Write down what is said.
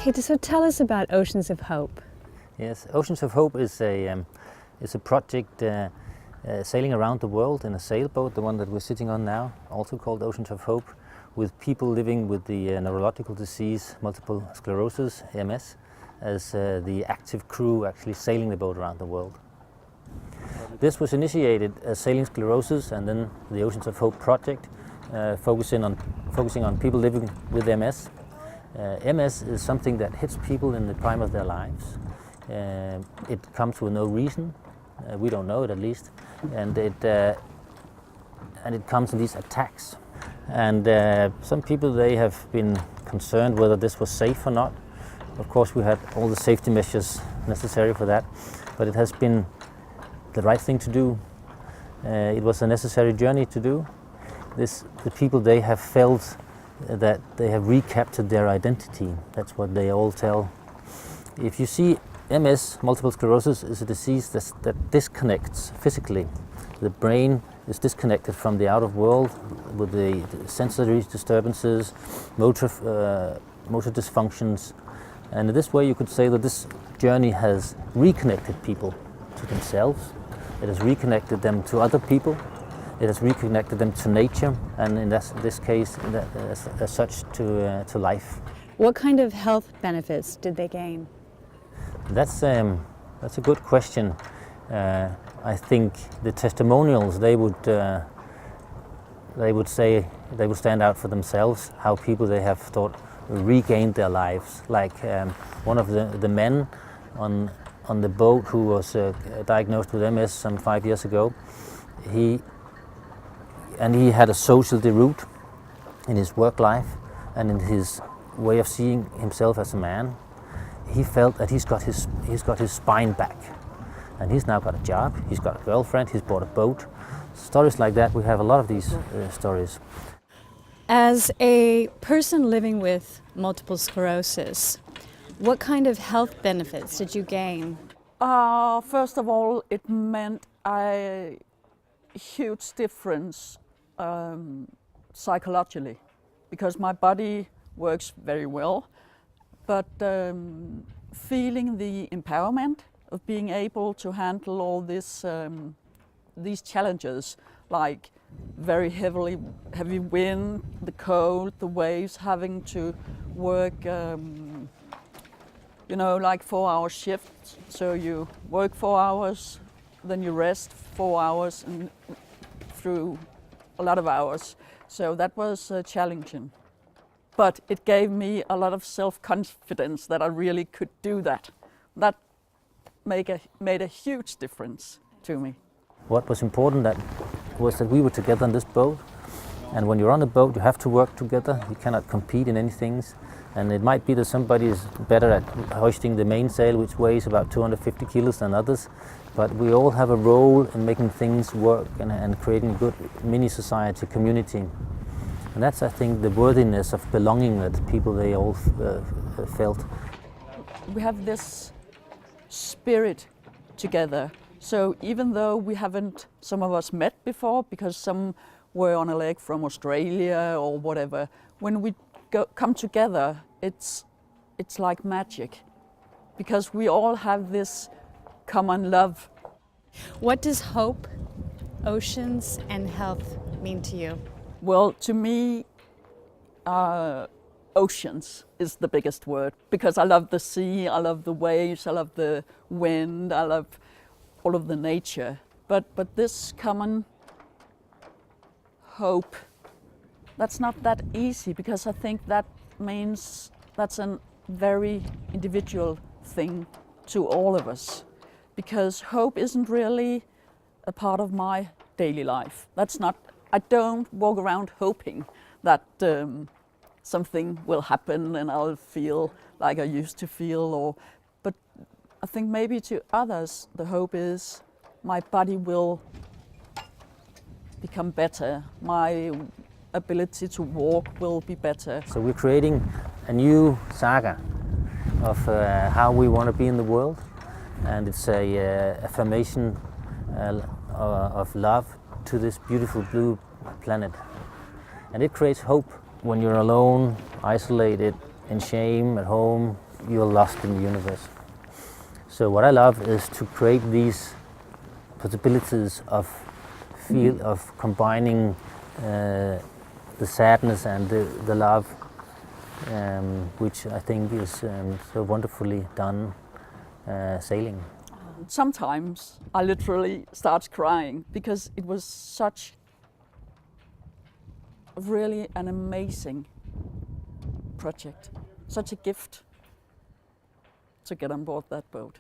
Okay, so tell us about Oceans of Hope. Yes, Oceans of Hope is a project sailing around the world in a sailboat, the one that we're sitting on now, also called Oceans of Hope, with people living with the neurological disease Multiple Sclerosis, MS, as the active crew actually sailing the boat around the world. This was initiated as Sailing Sclerosis and then the Oceans of Hope project, focusing on people living with MS. MS is something that hits people in the prime of their lives. It comes with no reason, we don't know it at least, and it comes in these attacks. And some people, they have been concerned whether this was safe or not. Of course, we had all the safety measures necessary for that, but it has been the right thing to do. It was a necessary journey to do. The people, they have felt that they have recaptured their identity. That's what they all tell. If you see, MS, multiple sclerosis, is a disease that disconnects physically. The brain is disconnected from the outer world with the sensory disturbances, motor dysfunctions. And in this way you could say that this journey has reconnected people to themselves. It has reconnected them to other people. It has reconnected them to nature, and in this case, as such, to life. What kind of health benefits did they gain? That's a good question. I think the testimonials, they would say, they would stand out for themselves, how people they have thought regained their lives. Like one of the men on the boat who was diagnosed with MS some 5 years ago, he had a social deroute in his work life and in his way of seeing himself as a man. He felt that he's got his spine back, and he's now got a job, he's got a girlfriend, he's bought a boat. Stories like that, we have a lot of these stories. As a person living with multiple sclerosis, what kind of health benefits did you gain? First of all, it meant a huge difference psychologically, because my body works very well, but feeling the empowerment of being able to handle all these challenges, like very heavy wind, the cold, the waves, having to work like 4-hour shifts. So you work 4 hours, then you rest 4 hours and through a lot of hours. So that was challenging. But it gave me a lot of self-confidence that I really could do that. That made a huge difference to me. What was important was that we were together on this boat. And when you're on the boat, you have to work together. You cannot compete in any things. And it might be that somebody is better at hoisting the mainsail, which weighs about 250 kilos than others. But we all have a role in making things work and creating a good mini-society, community. And that's, I think, the worthiness of belonging that people, they all felt. We have this spirit together. So even though we haven't, some of us met before, because some were on a leg from Australia or whatever, when we come together, it's like magic, because we all have this common love. What does hope, oceans, and health mean to you? Well, to me, oceans is the biggest word, because I love the sea, I love the waves, I love the wind, I love all of the nature. But this common hope, that's not that easy, because I think that means that's a very individual thing to all of us. Because hope isn't really a part of my daily life. I don't walk around hoping that something will happen and I'll feel like I used to feel. But I think maybe to others the hope is my body will become better, my ability to walk will be better. So we're creating a new saga of how we want to be in the world, and it's a affirmation of love to this beautiful blue planet. And it creates hope when you're alone, isolated, in shame, at home, you're lost in the universe. So what I love is to create these possibilities of combining the sadness and the love, which I think is so wonderfully done sailing. Sometimes I literally start crying because it was such really an amazing project, such a gift to get on board that boat.